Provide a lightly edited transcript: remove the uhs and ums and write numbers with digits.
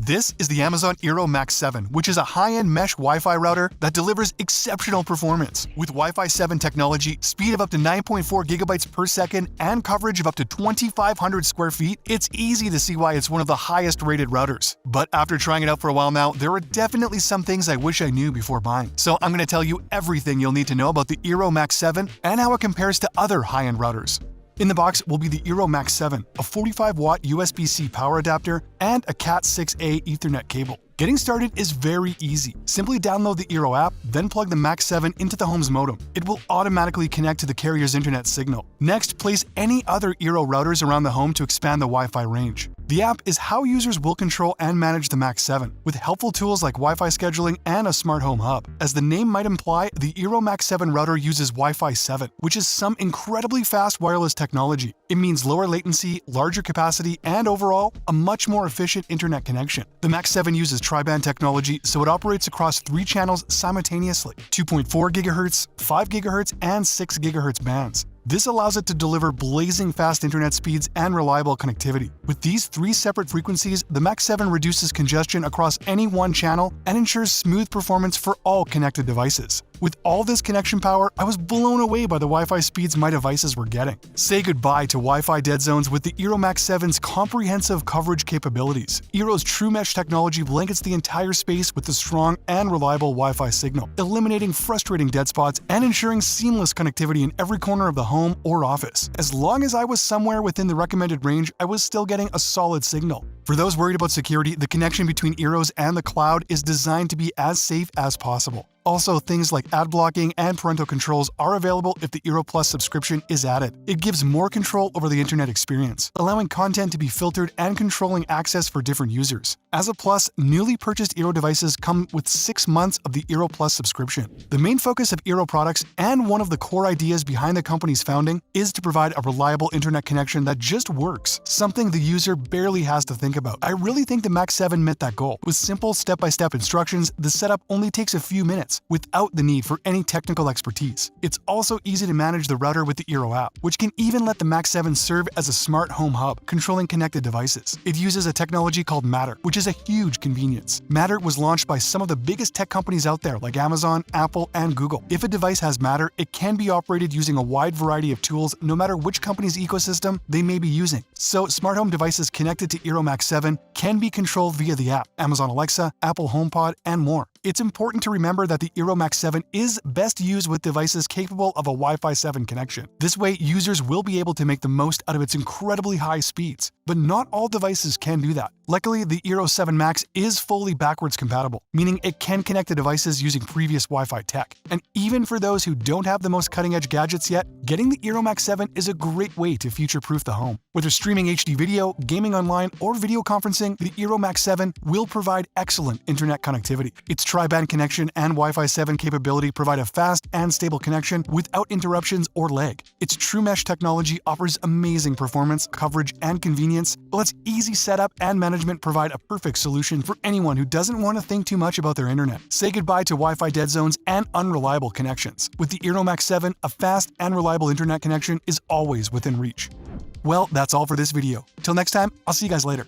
This is the Amazon Eero Max 7, which is a high-end mesh Wi-Fi router that delivers exceptional performance. With Wi-Fi 7 technology, speed of up to 9.4 gigabytes per second, and coverage of up to 2,500 square feet, it's easy to see why it's one of the highest-rated routers. But after trying it out for a while now, there are definitely some things I wish I knew before buying. So I'm going to tell you everything you'll need to know about the Eero Max 7 and how it compares to other high-end routers. In the box will be the Eero Max 7, a 45-watt USB-C power adapter, and a Cat6a Ethernet cable. Getting started is very easy. Simply download the Eero app, then plug the Max 7 into the home's modem. It will automatically connect to the carrier's internet signal. Next, place any other Eero routers around the home to expand the Wi-Fi range. The app is how users will control and manage the Max 7, with helpful tools like Wi-Fi scheduling and a smart home hub. As the name might imply, the Eero Max 7 router uses Wi-Fi 7, which is some incredibly fast wireless technology. It means lower latency, larger capacity, and overall, a much more efficient internet connection. The Max 7 uses tri-band technology, so it operates across 3 channels simultaneously: 2.4 GHz, 5 GHz, and 6 GHz bands. This allows it to deliver blazing fast internet speeds and reliable connectivity. With these 3 separate frequencies, the Max 7 reduces congestion across any one channel and ensures smooth performance for all connected devices. With all this connection power, I was blown away by the Wi-Fi speeds my devices were getting. Say goodbye to Wi-Fi dead zones with the Eero Max 7's comprehensive coverage capabilities. Eero's True Mesh technology blankets the entire space with a strong and reliable Wi-Fi signal, eliminating frustrating dead spots and ensuring seamless connectivity in every corner of the home or office. As long as I was somewhere within the recommended range, I was still getting a solid signal. For those worried about security, the connection between Eero's and the cloud is designed to be as safe as possible. Also, things like ad blocking and parental controls are available if the Eero Plus subscription is added. It gives more control over the internet experience, allowing content to be filtered and controlling access for different users. As a plus, newly purchased Eero devices come with 6 months of the Eero Plus subscription. The main focus of Eero products, and one of the core ideas behind the company's founding, is to provide a reliable internet connection that just works, something the user barely has to think about. I really think the Max 7 met that goal. With simple step-by-step instructions, the setup only takes a few minutes, without the need for any technical expertise. It's also easy to manage the router with the Eero app, which can even let the Max 7 serve as a smart home hub, controlling connected devices. It uses a technology called Matter, which is a huge convenience. Matter was launched by some of the biggest tech companies out there, like Amazon, Apple, and Google. If a device has Matter, it can be operated using a wide variety of tools, no matter which company's ecosystem they may be using. So, smart home devices connected to Eero Max 7 can be controlled via the app, Amazon Alexa, Apple HomePod, and more. It's important to remember that the Eero Max 7 is best used with devices capable of a Wi-Fi 7 connection. This way, users will be able to make the most out of its incredibly high speeds. But not all devices can do that. Luckily, the Eero 7 Max is fully backwards compatible, meaning it can connect to devices using previous Wi-Fi tech. And even for those who don't have the most cutting-edge gadgets yet, getting the Eero Max 7 is a great way to future-proof the home. Whether streaming HD video, gaming online, or video conferencing, the Eero Max 7 will provide excellent internet connectivity. Its tri-band connection and Wi-Fi 7 capability provide a fast and stable connection without interruptions or lag. Its True Mesh technology offers amazing performance, coverage, and convenience, while its easy setup and management provide a perfect solution for anyone who doesn't want to think too much about their internet. Say goodbye to Wi-Fi dead zones and unreliable connections. With the Eero Max 7, a fast and reliable internet connection is always within reach. Well, that's all for this video. Till next time, I'll see you guys later.